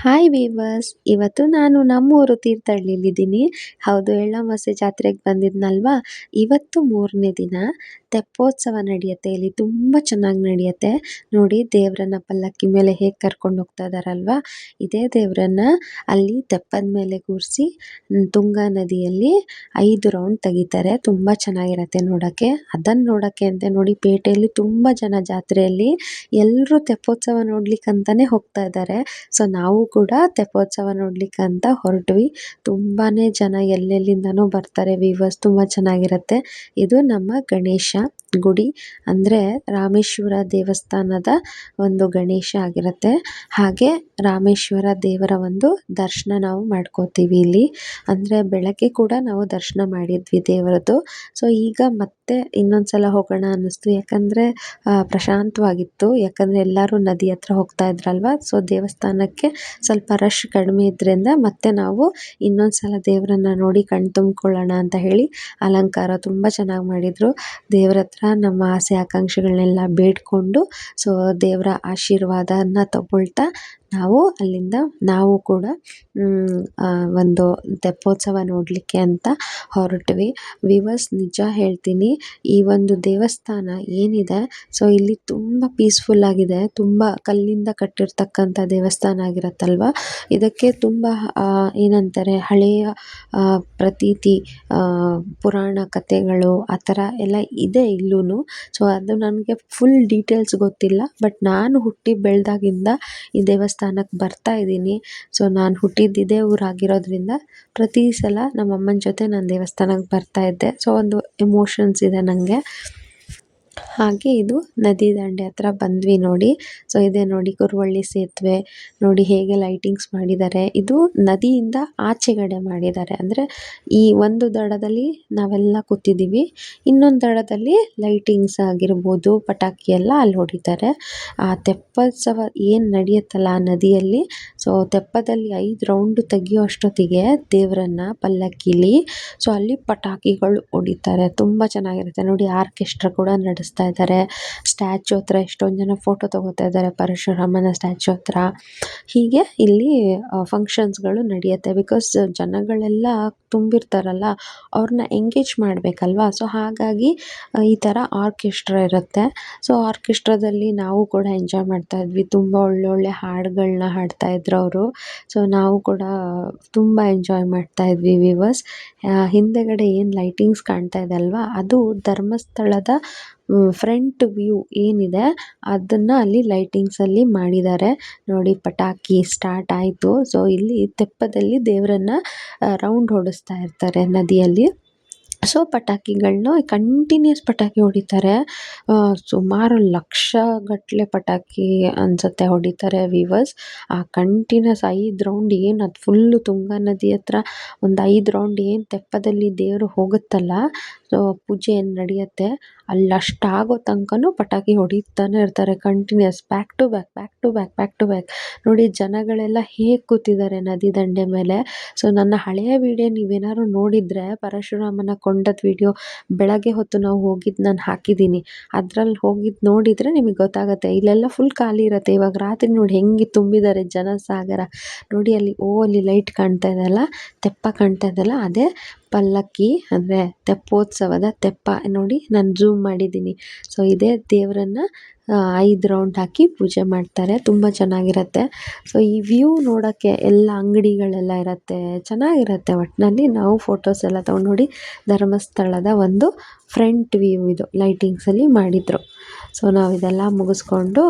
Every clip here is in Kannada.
ಹಾಯ್ ವೀವರ್ಸ್, ಇವತ್ತು ನಾನು ನಮ್ಮೂರು ತೀರ್ಥಹಳ್ಳಿಲಿದ್ದೀನಿ. ಹೌದು, ಎಳ್ಳಮಾವಾಸ್ಯೆ ಜಾತ್ರೆಗೆ ಬಂದಿದ್ನಲ್ವಾ. ಇವತ್ತು 3ನೇ ದಿನ ತೆಪ್ಪೋತ್ಸವ ನಡೆಯುತ್ತೆ. ಇಲ್ಲಿ ತುಂಬ ಚೆನ್ನಾಗಿ ನಡೆಯುತ್ತೆ. ನೋಡಿ, ದೇವರನ್ನ ಪಲ್ಲಕ್ಕಿ ಮೇಲೆ ಹೇಗೆ ಕರ್ಕೊಂಡು ಹೋಗ್ತಾ ಇದಾರಲ್ವಾ. ಇದೇ ದೇವರನ್ನ ಅಲ್ಲಿ ತೆಪ್ಪದ ಮೇಲೆ ಕೂರಿಸಿ ತುಂಗಾ ನದಿಯಲ್ಲಿ 5 ರೌಂಡ್ ತೆಗಿತಾರೆ. ತುಂಬ ಚೆನ್ನಾಗಿರತ್ತೆ ನೋಡೋಕ್ಕೆ. ಅದನ್ನು ನೋಡೋಕ್ಕೆ ಅಂತ ನೋಡಿ, ಪೇಟೆಯಲ್ಲಿ ತುಂಬ ಜನ ಜಾತ್ರೆಯಲ್ಲಿ ಎಲ್ಲರೂ ತೆಪ್ಪೋತ್ಸವ ನೋಡ್ಲಿಕ್ಕಂತಾನೆ ಹೋಗ್ತಾ ಇದ್ದಾರೆ. ಸೊ ನಾವು ಕೂಡ ತೆಪ್ಪೋತ್ಸವ ನೋಡ್ಲಿಕ್ಕಂತ ಹೊರಟ್ವಿ. ತುಂಬಾನೇ ಜನ ಎಲ್ಲೆಲ್ಲಿಂದನೋ ಬರ್ತಾರೆ ವೀವರ್ಸ್. ತುಂಬ ಚೆನ್ನಾಗಿರತ್ತೆ. ಇದು ನಮ್ಮ ಗಣೇಶ ಗುಡಿ, ಅಂದರೆ ರಾಮೇಶ್ವರ ದೇವಸ್ಥಾನದ ಒಂದು ಗಣೇಶ ಆಗಿರುತ್ತೆ. ಹಾಗೆ ರಾಮೇಶ್ವರ ದೇವರ ಒಂದು ದರ್ಶನ ನಾವು ಮಾಡ್ಕೋತೀವಿ ಇಲ್ಲಿ. ಅಂದರೆ ಬೆಳಗ್ಗೆ ಕೂಡ ನಾವು ದರ್ಶನ ಮಾಡಿದ್ವಿ ದೇವರದ್ದು. ಸೊ ಈಗ ಮತ್ತೆ ಇನ್ನೊಂದ್ಸಲ ಹೋಗೋಣ ಅನ್ನಿಸ್ತು. ಯಾಕಂದರೆ ಪ್ರಶಾಂತವಾಗಿತ್ತು. ಯಾಕಂದರೆ ಎಲ್ಲರೂ ನದಿ ಹತ್ರ ಹೋಗ್ತಾ ಇದ್ರಲ್ವ. ಸೊ ದೇವಸ್ಥಾನಕ್ಕೆ ಸ್ವಲ್ಪ ರಶ್ ಕಡಿಮೆ ಇದ್ರಿಂದ ಮತ್ತೆ ನಾವು ಇನ್ನೊಂದ್ಸಲ ದೇವರನ್ನ ನೋಡಿ ಕಣ್ ತುಂಬ್ಕೊಳ್ಳೋಣ ಅಂತ ಹೇಳಿ ಅಲಂಕಾರ ತುಂಬ ಚೆನ್ನಾಗಿ ಮಾಡಿದರು. ದೇವ್ರ ಹತ್ರ ನಮ್ಮ ಆಸೆ ಆಕಾಂಕ್ಷೆಗಳನ್ನೆಲ್ಲ ಬೇಡ್ಕೊಂಡು, ಸೊ ದೇವರ ಆಶೀರ್ವಾದನ ತಗೊಳ್ತಾ ನಾವು ಕೂಡ ಒಂದು ತೆಪ್ಪೋತ್ಸವ ನೋಡಲಿಕ್ಕೆ ಅಂತ ಹೊರಟ್ವಿ. ವಿವರ್ಸ್, ನಿಜ ಹೇಳ್ತೀನಿ, ಈ ಒಂದು ದೇವಸ್ಥಾನ ಏನಿದೆ, ಸೊ ಇಲ್ಲಿ ತುಂಬ ಪೀಸ್ಫುಲ್ ಆಗಿದೆ. ತುಂಬ ಕಲ್ಲಿಂದ ಕಟ್ಟಿರ್ತಕ್ಕಂಥ ದೇವಸ್ಥಾನ ಆಗಿರತ್ತಲ್ವ. ಇದಕ್ಕೆ ತುಂಬ ಏನಂತಾರೆ, ಹಳೆಯ ಪ್ರತೀತಿ, ಪುರಾಣ ಕಥೆಗಳು ಆ ಥರ ಎಲ್ಲ ಇದೆ ಇಲ್ಲೂ. ಸೊ ಅದು ನನಗೆ ಫುಲ್ ಡೀಟೇಲ್ಸ್ ಗೊತ್ತಿಲ್ಲ. ಬಟ್ ನಾನು ಹುಟ್ಟಿ ಬೆಳೆದಾಗಿಂದ ಈ ದೇವಸ್ಥಾನಕ್ಕೆ ಬರ್ತಾ ಇದ್ದೀನಿ. ಸೊ ನಾನು ಹುಟ್ಟಿದ್ದಿದೇ ಊರಾಗಿರೋದ್ರಿಂದ ಪ್ರತಿ ಸಲ ನಮ್ಮ ಅಮ್ಮನ ಜೊತೆ ನಾನು ದೇವಸ್ಥಾನಕ್ಕೆ ಬರ್ತಾ ಇದ್ದೆ. ಸೊ ಒಂದು ಎಮೋಷನ್ಸ್ ಇದೆ ನನಗೆ. ಹಾಗೆ ಇದು ನದಿ ದಂಡೆ ಹತ್ರ ಬಂದ್ವಿ ನೋಡಿ. ಸೊ ಇದೇ ನೋಡಿ ಕುರುವಳ್ಳಿ ಸೇತುವೆ. ನೋಡಿ ಹೇಗೆ ಲೈಟಿಂಗ್ಸ್ ಮಾಡಿದ್ದಾರೆ. ಇದು ನದಿಯಿಂದ ಆಚೆಗಡೆ ಮಾಡಿದ್ದಾರೆ. ಅಂದರೆ ಈ ಒಂದು ದಡದಲ್ಲಿ ನಾವೆಲ್ಲ ಕೂತಿದ್ದೀವಿ, ಇನ್ನೊಂದು ದಡದಲ್ಲಿ ಲೈಟಿಂಗ್ಸ್ ಆಗಿರ್ಬೋದು, ಪಟಾಕಿ ಎಲ್ಲ ಅಲ್ಲಿ ಹೊಡಿತಾರೆ. ಆ ತೆಪ್ಪೋತ್ಸವ ಏನು ನಡೆಯುತ್ತಲ್ಲ ಆ ನದಿಯಲ್ಲಿ, ಸೊ ತೆಪ್ಪದಲ್ಲಿ 5 ರೌಂಡ್ ತೆಗಿಯೋ ಅಷ್ಟೊತ್ತಿಗೆ ದೇವರನ್ನ ಪಲ್ಲಕ್ಕಿಲಿ, ಸೊ ಅಲ್ಲಿ ಪಟಾಕಿಗಳು ಹೊಡಿತಾರೆ. ತುಂಬ ಚೆನ್ನಾಗಿರುತ್ತೆ ನೋಡಿ. ಆರ್ಕೆಸ್ಟ್ರಾ ಕೂಡ ನಡೆಸ್ತಾ ಇದ್ದಾರೆ. ಸ್ಟ್ಯಾಚು ಹತ್ರ ಎಷ್ಟೊಂದು ಜನ ಫೋಟೋ ತಗೋತಾ ಇದ್ದಾರೆ, ಪರಶುರಾಮನ ಸ್ಟ್ಯಾಚು ಹತ್ರ. ಹೀಗೆ ಇಲ್ಲಿ ಫಂಕ್ಷನ್ಸ್ಗಳು ನಡೆಯುತ್ತೆ. ಬಿಕಾಸ್ ಜನಗಳೆಲ್ಲ ತುಂಬಿರ್ತಾರಲ್ಲ, ಅವ್ರನ್ನ ಎಂಗೇಜ್ ಮಾಡಬೇಕಲ್ವಾ. ಸೊ ಹಾಗಾಗಿ ಈ ಥರ ಆರ್ಕೆಸ್ಟ್ರಾ ಇರುತ್ತೆ. ಸೊ ಆರ್ಕೆಸ್ಟ್ರಾದಲ್ಲಿ ನಾವು ಕೂಡ ಎಂಜಾಯ್ ಮಾಡ್ತಾ ಇದ್ವಿ. ತುಂಬ ಒಳ್ಳೊಳ್ಳೆ ಹಾಡುಗಳನ್ನ ಹಾಡ್ತಾ ಇದ್ರು ಅವರು. ಸೊ ನಾವು ಕೂಡ ತುಂಬ ಎಂಜಾಯ್ ಮಾಡ್ತಾ ಇದ್ವಿ ವಿವರ್ಸ್. ಹಿಂದೆಗಡೆ ಏನು ಲೈಟಿಂಗ್ಸ್ ಕಾಣ್ತಾ ಇದೆ ಅಲ್ವಾ, ಅದು ಧರ್ಮಸ್ಥಳದ ಫ್ರಂಟ್ ವ್ಯೂ ಏನಿದೆ ಅದನ್ನು ಅಲ್ಲಿ ಲೈಟಿಂಗ್ಸಲ್ಲಿ ಮಾಡಿದ್ದಾರೆ ನೋಡಿ. ಪಟಾಕಿ ಸ್ಟಾರ್ಟ್ ಆಯಿತು. ಸೊ ಇಲ್ಲಿ ತೆಪ್ಪದಲ್ಲಿ ದೇವರನ್ನ ರೌಂಡ್ ಹೊಡಿಸ್ತಾ ಇರ್ತಾರೆ ನದಿಯಲ್ಲಿ. ಸೊ ಪಟಾಕಿಗಳನ್ನ ಕಂಟಿನ್ಯೂಸ್ ಪಟಾಕಿ ಹೊಡಿತಾರೆ. ಸುಮಾರು ಲಕ್ಷಗಟ್ಟಲೆ ಪಟಾಕಿ ಅನಿಸುತ್ತೆ ಹೊಡಿತಾರೆ ವೀವರ್ಸ್. ಆ ಕಂಟಿನ್ಯೂಸ್ 5 ರೌಂಡ್ ಏನು, ಅದು ಫುಲ್ಲು ತುಂಗಾ ನದಿ ಹತ್ರ ಒಂದು 5 ರೌಂಡ್ ಏನು ತೆಪ್ಪದಲ್ಲಿ ದೇವರು ಹೋಗುತ್ತಲ್ಲ, ಸೊ ಪೂಜೆ ಏನು ನಡೆಯುತ್ತೆ ಅಲ್ಲಿ ಅಷ್ಟಾಗೋ ತನಕನೂ ಪಟಾಕಿ ಹೊಡಿತಾನೆ ಇರ್ತಾರೆ continues, back to back back to back back to back. ನೋಡಿ ಜನಗಳೆಲ್ಲ ಹೇಗೆ ಕೂತಿದ್ದಾರೆ ನದಿ ದಂಡೆ ಮೇಲೆ. ಸೊ ನನ್ನ ಹಳೆಯ ವಿಡಿಯೋ ನೀವೇನಾದ್ರು ನೋಡಿದರೆ, ಪರಶುರಾಮನ ಕೊಂಡದ ವಿಡಿಯೋ ಬೆಳಗ್ಗೆ ಹೊತ್ತು ನಾವು ಹೋಗಿದ್ದು ನಾನು ಹಾಕಿದ್ದೀನಿ. ಅದ್ರಲ್ಲಿ ಹೋಗಿದ್ದು ನೋಡಿದರೆ ನಿಮಗೆ ಗೊತ್ತಾಗುತ್ತೆ. ಇಲ್ಲೆಲ್ಲ ಫುಲ್ ಖಾಲಿ ಇರುತ್ತೆ. ಇವಾಗ ರಾತ್ರಿ ನೋಡಿ ಹೆಂಗೆ ತುಂಬಿದ್ದಾರೆ ಜನಸಾಗರ ನೋಡಿ. ಅಲ್ಲಿ ಲೈಟ್ ಕಾಣ್ತಾ ಇದೆಯಲ್ಲ, ತೆಪ್ಪ ಕಾಣ್ತಾ ಇದೆಯಲ್ಲ, ಅದೇ ಪಲ್ಲಕ್ಕಿ, ಅಂದರೆ ತೆಪ್ಪೋತ್ಸವದ ತೆಪ್ಪ ನೋಡಿ. ನಾನು ಝೂಮ್ ಮಾಡಿದ್ದೀನಿ. ಸೊ ಇದೇ ದೇವರನ್ನ 5 ರೌಂಡ್ ಹಾಕಿ ಪೂಜೆ ಮಾಡ್ತಾರೆ. ತುಂಬ ಚೆನ್ನಾಗಿರುತ್ತೆ. ಸೊ ಈ ವ್ಯೂ ನೋಡೋಕ್ಕೆ ಎಲ್ಲ ಅಂಗಡಿಗಳೆಲ್ಲ ಇರುತ್ತೆ, ಚೆನ್ನಾಗಿರುತ್ತೆ. ಒಟ್ಟಿನಲ್ಲಿ ನಾವು ಫೋಟೋಸ್ ಎಲ್ಲ ತೊಗೊಂಡು ನೋಡಿ. ಧರ್ಮಸ್ಥಳದ ಒಂದು ಫ್ರಂಟ್ ವ್ಯೂ ಇದು ಲೈಟಿಂಗ್ಸಲ್ಲಿ ಮಾಡಿದರು. ಸೊ ನಾವು ಇದೆಲ್ಲ ಮುಗಿಸ್ಕೊಂಡು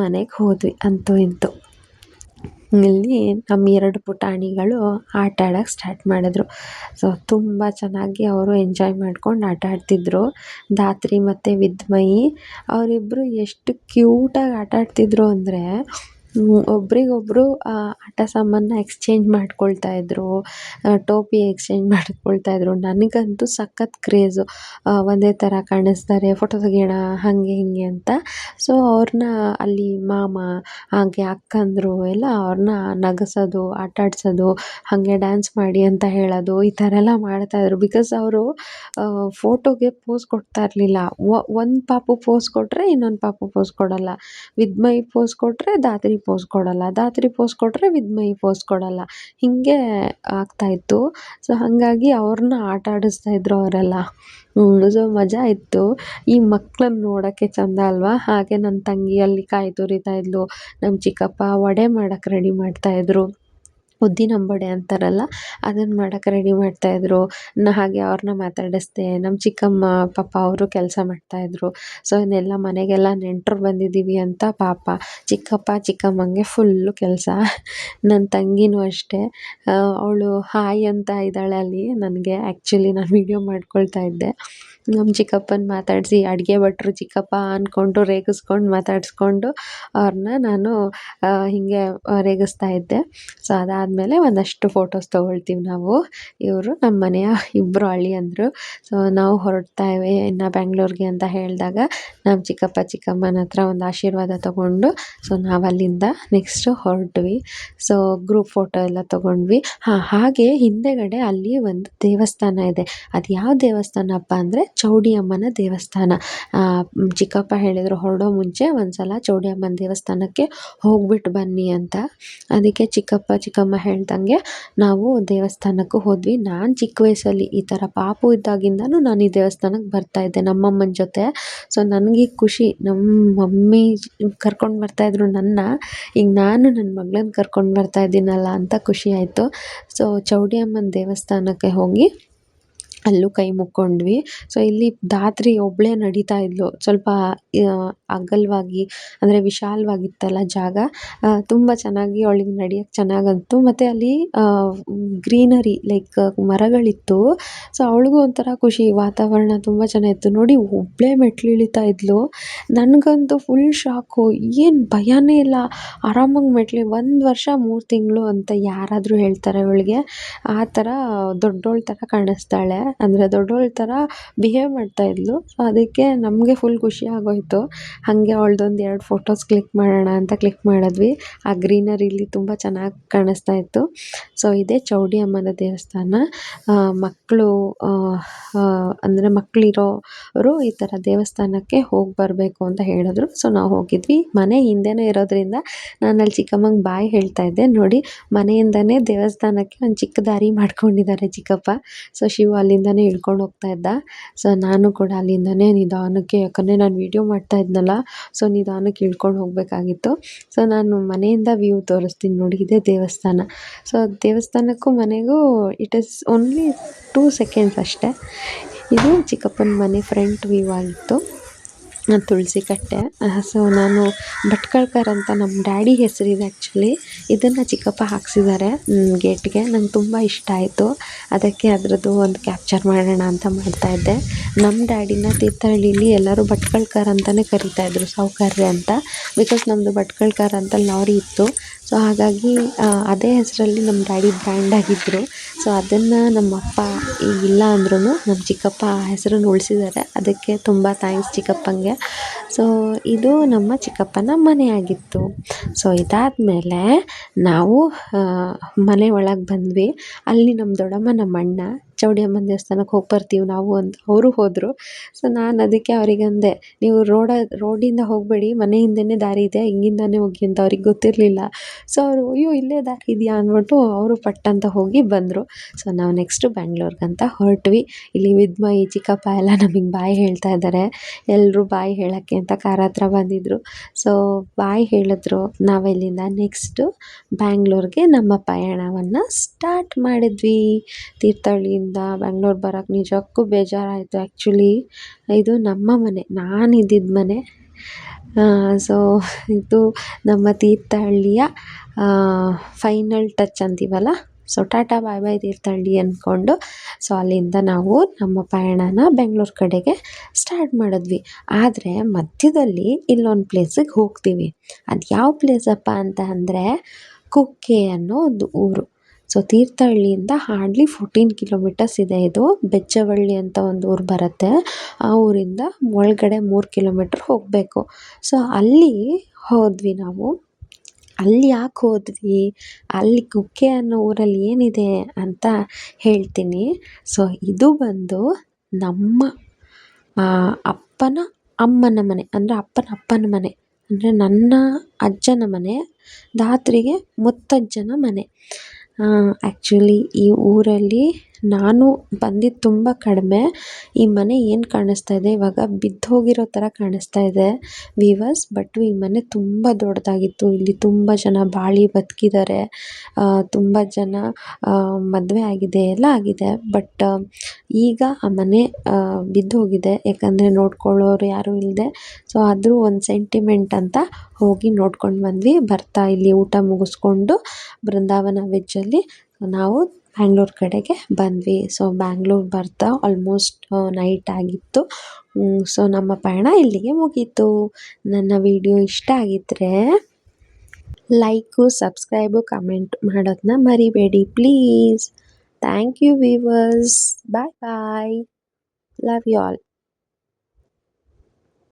ಮನೆಗೆ ಹೋದ್ವಿ ಅಂತೂ ಇಂತೂ. ಇಲ್ಲಿ ನಮ್ಮ 2 ಪುಟಾಣಿಗಳು ಆಟ ಆಡೋಕ್ಕೆ ಸ್ಟಾರ್ಟ್ ಮಾಡಿದ್ರು. ಸೊ ತುಂಬ ಚೆನ್ನಾಗಿ ಅವರು ಎಂಜಾಯ್ ಮಾಡ್ಕೊಂಡು ಆಟ ಆಡ್ತಿದ್ರು. ಧಾತ್ರಿ ಮತ್ತು ವಿದ್ಮಯಿ ಅವರಿಬ್ಬರು ಎಷ್ಟು ಕ್ಯೂಟಾಗಿ ಆಟ ಆಡ್ತಿದ್ರು ಅಂದರೆ, ಒಬ್ರಿಗೊಬ್ರು ಆಟ ಸಾಮಾನ ಎಕ್ಸ್ಚೇಂಜ್ ಮಾಡ್ಕೊಳ್ತಾ ಇದ್ರು, ಟೋಪಿ ಎಕ್ಸ್ಚೇಂಜ್ ಮಾಡ್ಕೊಳ್ತಾ ಇದ್ರು. ನನಗಂತೂ ಸಖತ್ ಕ್ರೇಜು. ಒಂದೇ ಥರ ಕಾಣಿಸ್ತಾರೆ, ಫೋಟೋ ತೆಗಿಯೋಣ ಹಾಗೆ ಹೀಗೆ ಅಂತ. ಸೊ ಅವ್ರನ್ನ ಅಲ್ಲಿ ಮಾಮ ಹಾಗೆ ಅಕ್ಕಂದರು ಎಲ್ಲ ಅವ್ರನ್ನ ನಗಿಸೋದು, ಆಟ ಆಡ್ಸೋದು, ಹಾಗೆ ಡ್ಯಾನ್ಸ್ ಮಾಡಿ ಅಂತ ಹೇಳೋದು, ಈ ಥರ ಎಲ್ಲ ಮಾಡ್ತಾಯಿದ್ರು. ಬಿಕಾಸ್ ಅವರು ಫೋಟೋಗೆ ಪೋಸ್ ಕೊಡ್ತಾ ಇರಲಿಲ್ಲ. ಒಂದು ಪಾಪು ಪೋಸ್ ಕೊಟ್ಟರೆ ಇನ್ನೊಂದು ಪಾಪು ಪೋಸ್ ಕೊಡೋಲ್ಲ. ವಿದ್ಮಯಿ ಪೋಸ್ ಕೊಟ್ಟರೆ ಧಾತ್ರಿ ಪೋಸ್ ಕೊಡಲ್ಲ, ಧಾತ್ರಿ ಪೋಸ್ ಕೊಟ್ಟರೆ ವಿದ್ಮಯಿ ಪೋಸ್ ಕೊಡಲ್ಲ, ಹೀಗೆ ಆಗ್ತಾಯಿತ್ತು. ಸೊ ಹಾಗಾಗಿ ಅವ್ರನ್ನ ಆಟ ಆಡಿಸ್ತಾ ಇದ್ರು ಅವರೆಲ್ಲ. ಸೊ ಮಜಾ ಇತ್ತು. ಈ ಮಕ್ಳನ್ನ ನೋಡೋಕ್ಕೆ ಚಂದ ಅಲ್ವಾ. ಹಾಗೆ ನನ್ನ ತಂಗಿ ಅಲ್ಲಿ ಕಾಯಿ ತುರಿತಾ ಇದ್ಲು, ನಮ್ಮ ಚಿಕ್ಕಪ್ಪ ವಡೆ ಮಾಡೋಕ್ಕೆ ರೆಡಿ ಮಾಡ್ತಾಯಿದ್ರು. ಉದ್ದಿನಂಬಡೆ ಅಂತಾರಲ್ಲ, ಅದನ್ನು ಮಾಡೋಕ್ಕೆ ರೆಡಿ ಮಾಡ್ತಾಯಿದ್ರು. ಹಾಗೆ ಅವ್ರನ್ನ ಮಾತಾಡಿಸ್ದೆ. ನಮ್ಮ ಚಿಕ್ಕಮ್ಮ ಪಾಪ ಅವರು ಕೆಲಸ ಮಾಡ್ತಾಯಿದ್ರು. ಸೊ ಇನ್ನೆಲ್ಲ ಮನೆಗೆಲ್ಲ ನೆಂಟರು ಬಂದಿದ್ದೀವಿ ಅಂತ ಪಾಪ ಚಿಕ್ಕಪ್ಪ ಚಿಕ್ಕಮ್ಮಂಗೆ ಫುಲ್ಲು ಕೆಲಸ. ನನ್ನ ತಂಗಿನೂ ಅಷ್ಟೇ, ಅವಳು ಹಾಯ್ ಅಂತ ಇದ್ದಾಳೆ ಅಲ್ಲಿ ನನಗೆ. ಆ್ಯಕ್ಚುಲಿ ನಾನು ವೀಡಿಯೋ ಮಾಡ್ಕೊಳ್ತಾ ಇದ್ದೆ. ನಮ್ಮ ಚಿಕ್ಕಪ್ಪನ ಮಾತಾಡಿಸಿ ಅಡುಗೆ ಭಟ್ರು ಚಿಕ್ಕಪ್ಪ ಅಂದ್ಕೊಂಡು ರೇಗಿಸ್ಕೊಂಡು ಮಾತಾಡಿಸ್ಕೊಂಡು ಅವ್ರನ್ನ ನಾನು ಹೀಗೆ ರೇಗಿಸ್ತಾ ಇದ್ದೆ. ಸೊ ಅದಾದಮೇಲೆ ಒಂದಷ್ಟು ಫೋಟೋಸ್ ತೊಗೊಳ್ತೀವಿ ನಾವು. ಇವರು ನಮ್ಮ ಮನೆಯ ಇಬ್ಬರು ಅಳಿಯಂದಿರು. ಸೊ ನಾವು ಹೊರಡ್ತಾಯಿವೆ ಇನ್ನು ಬೆಂಗ್ಳೂರಿಗೆ ಅಂತ ಹೇಳಿದಾಗ ನಮ್ಮ ಚಿಕ್ಕಪ್ಪ ಚಿಕ್ಕಮ್ಮನ ಹತ್ರ ಒಂದು ಆಶೀರ್ವಾದ ತೊಗೊಂಡು ಸೊ ನಾವು ಅಲ್ಲಿಂದ ನೆಕ್ಸ್ಟು ಹೊರಟ್ವಿ. ಸೊ ಗ್ರೂಪ್ ಫೋಟೋ ಎಲ್ಲ ತೊಗೊಂಡ್ವಿ. ಹಾಗೆ ಹಿಂದೆಗಡೆ ಅಲ್ಲಿ ಒಂದು ದೇವಸ್ಥಾನ ಇದೆ. ಅದು ಯಾವ ದೇವಸ್ಥಾನಪ್ಪ ಅಂದರೆ ಚೌಡಿ ಅಮ್ಮನ ದೇವಸ್ಥಾನ. ಚಿಕ್ಕಪ್ಪ ಹೇಳಿದರು ಹೊರಡೋ ಮುಂಚೆ ಒಂದು ಸಲ ಚೌಡಿ ಅಮ್ಮನ ದೇವಸ್ಥಾನಕ್ಕೆ ಹೋಗ್ಬಿಟ್ಟು ಬನ್ನಿ ಅಂತ. ಅದಕ್ಕೆ ಚಿಕ್ಕಪ್ಪ ಚಿಕ್ಕಮ್ಮ ಹೇಳ್ದಂಗೆ ನಾವು ದೇವಸ್ಥಾನಕ್ಕೂ ಹೋದ್ವಿ. ನಾನು ಚಿಕ್ಕ ವಯಸ್ಸಲ್ಲಿ ಈ ಥರ ಪಾಪು ಇದ್ದಾಗಿಂದನೂ ನಾನು ಈ ದೇವಸ್ಥಾನಕ್ಕೆ ಬರ್ತಾಯಿದ್ದೆ ನಮ್ಮಮ್ಮನ ಜೊತೆ. ಸೊ ನನಗೆ ಖುಷಿ, ನಮ್ಮ ಮಮ್ಮಿ ಕರ್ಕೊಂಡು ಬರ್ತಾಯಿದ್ರು ನನ್ನ, ಈಗ ನಾನು ನನ್ನ ಮಗಳನ್ನ ಕರ್ಕೊಂಡು ಬರ್ತಾ ಇದ್ದೀನಲ್ಲ ಅಂತ ಖುಷಿ ಆಯಿತು. ಸೊ ಚೌಡಿ ಅಮ್ಮನ ದೇವಸ್ಥಾನಕ್ಕೆ ಹೋಗಿ ಅಲ್ಲೂ ಕೈ ಮುಕ್ಕೊಂಡ್ವಿ. ಸೊ ಇಲ್ಲಿ ಧಾತ್ರಿ ಒಬ್ಬಳೇ ನಡೀತಾ ಇದ್ಲು. ಸ್ವಲ್ಪ ಅಗಲವಾಗಿ ಅಂದರೆ ವಿಶಾಲವಾಗಿತ್ತಲ್ಲ ಜಾಗ, ತುಂಬ ಚೆನ್ನಾಗಿ ಅವಳಿಗೆ ನಡೆಯೋಕ್ಕೆ ಚೆನ್ನಾಗಂತು. ಮತ್ತು ಅಲ್ಲಿ ಗ್ರೀನರಿ ಲೈಕ್ ಮರಗಳಿತ್ತು. ಸೊ ಅವಳಿಗೂ ಒಂಥರ ಖುಷಿ, ವಾತಾವರಣ ತುಂಬ ಚೆನ್ನಾಗಿತ್ತು. ನೋಡಿ ಒಬ್ಬಳೇ ಮೆಟ್ಲು ಇಳಿತಾ ಇದ್ಲು. ನನಗಂತೂ ಫುಲ್ ಶಾಕು, ಏನು ಭಯನೇ ಇಲ್ಲ, ಆರಾಮಾಗಿ ಮೆಟ್ಲು. 1 ವರ್ಷ 3 ತಿಂಗಳು ಅಂತ ಯಾರಾದರೂ ಹೇಳ್ತಾರೆ ಇವಳಿಗೆ. ಆ ಥರ ದೊಡ್ಡೋಳ ಥರ ಕಾಣಿಸ್ತಾಳೆ, ಅಂದರೆ ದೊಡ್ಡೋಳ ಥರ ಬಿಹೇವ್ ಮಾಡ್ತಾಯಿದ್ಲು. ಸೊ ಅದಕ್ಕೆ ನಮಗೆ ಫುಲ್ ಖುಷಿ ಆಗೋಯಿತು. ಹಾಗೆ ಅವಳದೊಂದು 2 ಫೋಟೋಸ್ ಕ್ಲಿಕ್ ಮಾಡೋಣ ಅಂತ ಕ್ಲಿಕ್ ಮಾಡಿದ್ವಿ. ಆ ಗ್ರೀನರಿಲಿ ತುಂಬ ಚೆನ್ನಾಗಿ ಕಾಣಿಸ್ತಾ ಇತ್ತು. ಸೊ ಇದೇ ಚೌಡಿ ಅಮ್ಮನ ದೇವಸ್ಥಾನ. ಮಕ್ಕಳು ಅಂದರೆ ಮಕ್ಕಳಿರೋರು ಈ ಥರ ದೇವಸ್ಥಾನಕ್ಕೆ ಹೋಗಿ ಬರಬೇಕು ಅಂತ ಹೇಳಿದ್ರು. ಸೊ ನಾವು ಹೋಗಿದ್ವಿ. ಮನೆ ಹಿಂದೆನೇ ಇರೋದ್ರಿಂದ ನಾನು ಅಲ್ಲಿ ಚಿಕ್ಕಮ್ಮಂಗೆ ಬಾಯ್ ಹೇಳ್ತಾ ಇದ್ದೆ. ನೋಡಿ ಮನೆಯಿಂದನೇ ದೇವಸ್ಥಾನಕ್ಕೆ ಒಂದು ಚಿಕ್ಕ ದಾರಿ ಮಾಡ್ಕೊಂಡಿದ್ದಾರೆ ಚಿಕ್ಕಪ್ಪ. ಸೊ ಶಿವ ಅಲ್ಲಿಂದನೇ ಇಳ್ಕೊಂಡು ಹೋಗ್ತಾ ಇದ್ದ. ಸೊ ನಾನು ಕೂಡ ಅಲ್ಲಿಂದನೇ ನಿಧಾನಕ್ಕೆ, ಯಾಕಂದರೆ ನಾನು ವೀಡಿಯೋ ಮಾಡ್ತಾ ಇದ್ನಲ್ಲ, ಸೊ ನಿಧಾನಕ್ಕೆ ಇಳ್ಕೊಂಡು ಹೋಗಬೇಕಾಗಿತ್ತು. ಸೊ ನಾನು ಮನೆಯಿಂದ ವ್ಯೂ ತೋರಿಸ್ತೀನಿ ನೋಡಿ, ಇದೇ ದೇವಸ್ಥಾನ. ಸೊ ದೇವಸ್ಥಾನಕ್ಕೂ ಮನೆಗೂ ಇಟ್ ಈಸ್ ಓನ್ಲಿ 2 ಸೆಕೆಂಡ್ಸ್ ಅಷ್ಟೇ. ಇದು ಚಿಕ್ಕಪ್ಪನ ಮನೆ ಫ್ರಂಟ್ ವ್ಯೂ ಆಗಿತ್ತು, ತುಳಸಿ ಕಟ್ಟೆ. ಸೊ ನಾನು ಭಟ್ಕಳ್ಕರ್ ಅಂತ ನಮ್ಮ ಡ್ಯಾಡಿ ಹೆಸರಿದೆ ಆ್ಯಕ್ಚುಲಿ. ಇದನ್ನು ಚಿಕ್ಕಪ್ಪ ಹಾಕ್ಸಿದ್ದಾರೆ ಗೇಟ್ಗೆ. ನಂಗೆ ತುಂಬ ಇಷ್ಟ ಆಯಿತು, ಅದಕ್ಕೆ ಅದರದ್ದು ಒಂದು ಕ್ಯಾಪ್ಚರ್ ಮಾಡೋಣ ಅಂತ ಮಾಡ್ತಾಯಿದ್ದೆ. ನಮ್ಮ ಡ್ಯಾಡಿನ ತೀರ್ಥಹಳ್ಳಿಲಿ ಎಲ್ಲರೂ ಭಟ್ಕಳ್ಕರ್ ಅಂತಲೇ ಕರೀತಾಯಿದ್ರು, ಸಾಹುಕಾರ್ರೆ ಅಂತ. ಬಿಕಾಸ್ ನಮ್ಮದು ಭಟ್ಕಳ್ಕರ್ ಅಂತ ಲಾರಿ ಇತ್ತು. ಸೊ ಹಾಗಾಗಿ ಅದೇ ಹೆಸರಲ್ಲಿ ನಮ್ಮ ಡ್ಯಾಡಿ ಬ್ರ್ಯಾಂಡ್ ಆಗಿದ್ದರು. ಸೊ ಅದನ್ನು ನಮ್ಮಪ್ಪ ಈಗಿಲ್ಲ ಅಂದ್ರೂ ನಮ್ಮ ಚಿಕ್ಕಪ್ಪ ಆ ಹೆಸರನ್ನು ಉಳಿಸಿದ್ದಾರೆ. ಅದಕ್ಕೆ ತುಂಬ ಥ್ಯಾಂಕ್ಸ್ ಚಿಕ್ಕಪ್ಪಂಗೆ. ಸೊ ಇದು ನಮ್ಮ ಚಿಕ್ಕಪ್ಪನ ಮನೆಯಾಗಿತ್ತು. ಸೊ ಇದಾದಮೇಲೆ ನಾವು ಮನೆ ಒಳಗೆ ಬಂದ್ವಿ. ಅಲ್ಲಿ ನಮ್ಮ ದೊಡ್ಡಮ್ಮ ನಮ್ಮ ಅಣ್ಣ ಚೌಡಿ ಅಮ್ಮನ ದೇವಸ್ಥಾನಕ್ಕೆ ಹೋಗಿ ಬರ್ತೀವಿ ನಾವು ಅಂತ ಅವರು ಹೋದರು. ಸೊ ನಾನು ಅದಕ್ಕೆ ಅವರಿಗಂದೆ, ನೀವು ರೋಡಿಂದ ಹೋಗಬೇಡಿ, ಮನೆ ಹಿಂದೆಯೇ ದಾರಿ ಇದೆ, ಹಿಂಗಿಂದಾನೇ ಹೋಗಿ ಅಂತ. ಅವ್ರಿಗೆ ಗೊತ್ತಿರಲಿಲ್ಲ. ಸೊ ಅವರು ಅಯ್ಯೋ ಇಲ್ಲೇ ದಾರಿ ಇದೆಯಾ ಅಂದ್ಬಿಟ್ಟು ಅವರು ಪಟ್ಟಂತ ಹೋಗಿ ಬಂದರು. ಸೊ ನಾವು ನೆಕ್ಸ್ಟು ಬೆಂಗ್ಳೂರಿಗಂತ ಹೊರಟ್ವಿ. ಇಲ್ಲಿ ವಿದ್ಮಯಿ ಚಿಕ್ಕಪ್ಪ ಎಲ್ಲ ನಮಗೆ ಬಾಯ್ ಹೇಳ್ತಾ ಇದ್ದಾರೆ. ಎಲ್ಲರೂ ಬಾಯ್ ಹೇಳೋಕ್ಕೆ ಅಂತ ಕಾರ್ ಹತ್ರ ಬಂದಿದ್ದರು. ಸೊ ಬಾಯ್ ಹೇಳಿದ್ರು. ನಾವಿಲ್ಲಿಂದ ನೆಕ್ಸ್ಟು ಬ್ಯಾಂಗ್ಳೂರಿಗೆ ನಮ್ಮ ಪಯಣವನ್ನು ಸ್ಟಾರ್ಟ್ ಮಾಡಿದ್ವಿ. ತೀರ್ಥಹಳ್ಳಿಯಿಂದ ಬೆಂಗ್ಳೂರು ಬರೋಕ್ಕೆ ನಿಜಕ್ಕೂ ಬೇಜಾರಾಯಿತು ಆ್ಯಕ್ಚುಲಿ. ಇದು ನಮ್ಮ ಮನೆ, ನಾನಿದ್ದಿದ್ದ ಮನೆ. ಸೊ ಇದು ನಮ್ಮ ತೀರ್ಥಹಳ್ಳಿಯ ಫೈನಲ್ ಟಚ್ ಅಂತೀವಲ್ಲ. ಸೊ ಟಾಟಾ ಬಾಯ್ ಬಾಯ್ ತೀರ್ಥಹಳ್ಳಿ ಅಂದ್ಕೊಂಡು ಸೊ ಅಲ್ಲಿಂದ ನಾವು ನಮ್ಮ ಪಯಣನ ಬೆಂಗಳೂರು ಕಡೆಗೆ ಸ್ಟಾರ್ಟ್ ಮಾಡಿದ್ವಿ. ಆದರೆ ಮಧ್ಯದಲ್ಲಿ ಇಲ್ಲೊಂದು ಪ್ಲೇಸಿಗೆ ಹೋಗ್ತೀವಿ. ಅದು ಯಾವ ಪ್ಲೇಸಪ್ಪ ಅಂತ ಅಂದರೆ ಕುಕ್ಕೆ ಅನ್ನೋ ಒಂದು ಊರು. ಸೊ ತೀರ್ಥಹಳ್ಳಿಯಿಂದ ಹಾರ್ಡ್ಲಿ 14 ಕಿಲೋಮೀಟರ್ಸ್ ಇದೆ. ಇದು ಬೆಚ್ಚವಳ್ಳಿ ಅಂತ ಒಂದು ಊರು ಬರುತ್ತೆ. ಆ ಊರಿಂದ ಒಳಗಡೆ 3 ಕಿಲೋಮೀಟ್ರ್ ಹೋಗಬೇಕು. ಸೊ ಅಲ್ಲಿ ಹೋದ್ವಿ ನಾವು. ಅಲ್ಲಿ ಯಾಕೆ ಹೋದ್ವಿ, ಅಲ್ಲಿ ಕುಕ್ಕೆ ಅನ್ನೋ ಊರಲ್ಲಿ ಏನಿದೆ ಅಂತ ಹೇಳ್ತೀನಿ. ಸೊ ಇದು ಬಂದು ನಮ್ಮ ಅಪ್ಪನ ಅಮ್ಮನ ಮನೆ, ಅಂದರೆ ಅಪ್ಪನ ಮನೆ. ಅಂದರೆ ನನ್ನ ಅಜ್ಜನ ಮನೆ, ಧಾತ್ರಿಗೆ ಮುತ್ತಜ್ಜನ ಮನೆ. ಆ್ಯಕ್ಚುಲಿ ಈ ಊರಲ್ಲಿ ನಾನು ಬಂದಿದ್ದು ತುಂಬ ಕಡಿಮೆ. ಈ ಮನೆ ಏನು ಕಾಣಿಸ್ತಾ ಇದೆ ಇವಾಗ ಬಿದ್ದೋಗಿರೋ ಥರ ಕಾಣಿಸ್ತಾ ಇದೆ ವೀವರ್ಸ್. ಬಟ್ ಈ ಮನೆ ತುಂಬ ದೊಡ್ಡದಾಗಿತ್ತು. ಇಲ್ಲಿ ತುಂಬ ಜನ ಬಾಳಿ ಬದುಕಿದ್ದಾರೆ. ತುಂಬ ಜನ ಮದುವೆ ಆಗಿದೆ, ಎಲ್ಲ ಆಗಿದೆ. ಬಟ್ ಈಗ ಆ ಮನೆ ಬಿದ್ದೋಗಿದೆ, ಯಾಕಂದರೆ ನೋಡ್ಕೊಳ್ಳೋರು ಯಾರೂ ಇಲ್ಲದೆ. ಸೊ ಆದರೂ ಒಂದು ಸೆಂಟಿಮೆಂಟ್ ಅಂತ ಹೋಗಿ ನೋಡ್ಕೊಂಡು ಬಂದ್ವಿ. ಬರ್ತಾ ಇಲ್ಲಿ ಊಟ ಮುಗಿಸ್ಕೊಂಡು ಬೃಂದಾವನ ವೆಜ್ಜಲ್ಲಿ ನಾವು ಬ್ಯಾಂಗ್ಳೂರ್ ಕಡೆಗೆ ಬಂದ್ವಿ. ಸೊ ಬ್ಯಾಂಗ್ಳೂರ್ ಬರ್ತಾ ಆಲ್ಮೋಸ್ಟ್ ನೈಟ್ ಆಗಿತ್ತು. ಸೊ ನಮ್ಮ ಪಯಣ ಇಲ್ಲಿಗೆ ಮುಗೀತು. ನನ್ನ ವಿಡಿಯೋ ಇಷ್ಟ ಆಗಿದ್ದರೆ ಲೈಕು, ಸಬ್ಸ್ಕ್ರೈಬು, ಕಮೆಂಟ್ ಮಾಡೋದನ್ನ ಮರಿಬೇಡಿ please. Thank you viewers. Bye bye. Love you all.